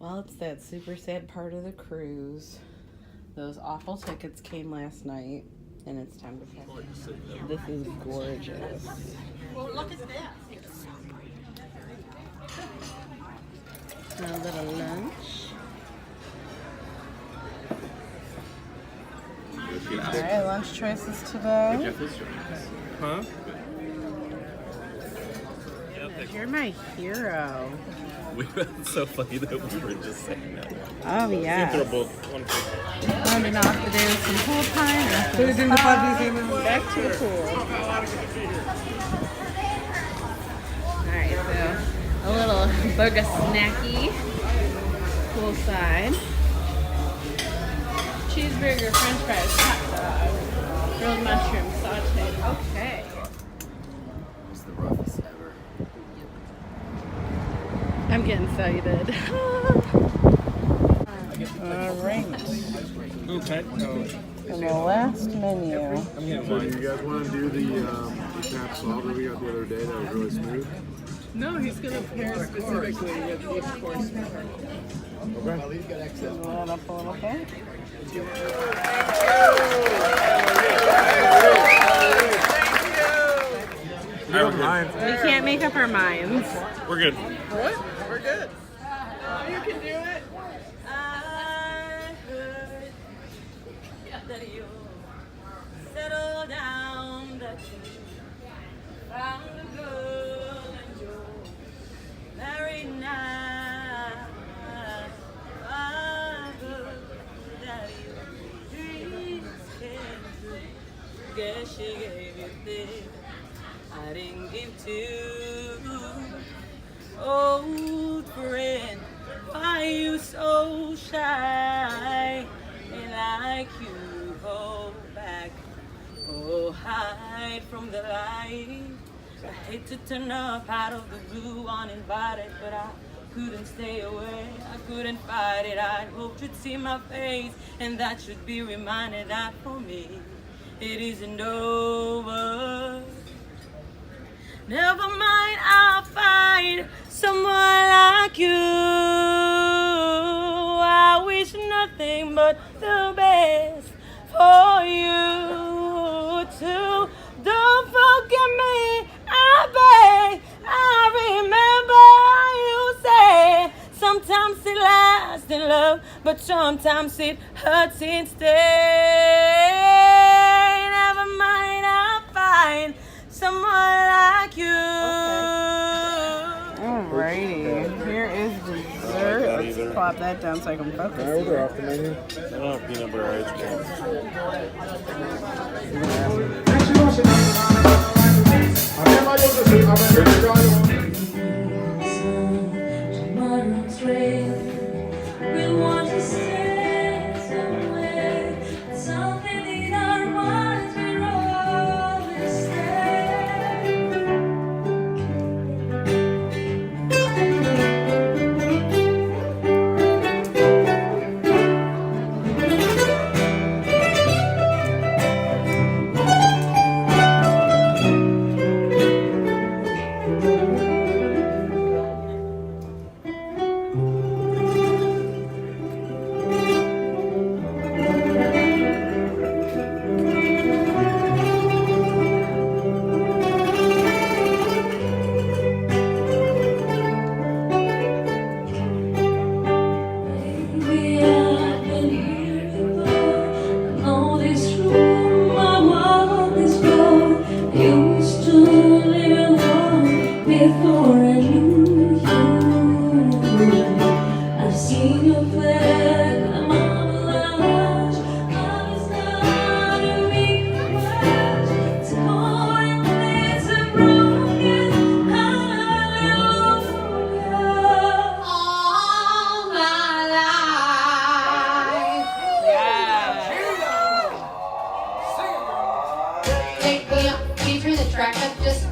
Well, it's that super sad part of the cruise. Those awful tickets came last night, and it's time to pack. This is gorgeous. Well, look at that. A little lunch. Alright, lunch choices today. Huh? You're my hero. It's so funny that we were just saying that. Oh, yeah. They're both one Rounding off the day with some pool time. After the spa, back to the pool. Alright, so a little burger snacky poolside. Cheeseburger, french fries, hot dog, grilled mushroom, sauteed. Okay. It's the roughest ever. I'm getting excited. Alright. Okay. And the last menu. So do you guys want to do the tap salt that we got the other day that was really smooth? No, he's going to pair specifically with course. Okay. Fill that up a little bit. We don't mind. We can't make up our minds. We're good. What? We're good. You can do it. I heard that you settled down, that you found a girl and you're married now. I heard that your dreams came true. Guess she gave you things I didn't give to. Old friend, why you so shy? And like you hold back, oh hide from the light. I hate to turn up out of the blue uninvited, but I couldn't stay away, I couldn't fight it. I hoped you'd see my face, and that should be reminded that for me it isn't over. Never mind, I'll find someone like you. I wish nothing but the best for you too. Don't forget me, I beg. I remember you say sometimes it lasts in love, but sometimes it hurts instead. Never mind, I'll find someone like you. Alrighty, here is dessert. Let's plop that down so I can focus. Can I order off the menu? I don't have peanut butter ice cream. Tomorrow's rain, we want to stay somewhere. Something in our minds will always before I knew you. I've seen your flag, I'm on the line. Love is not a weak word. It's more and it's a broken hallelujah. All my life. Take me up, feature the track up just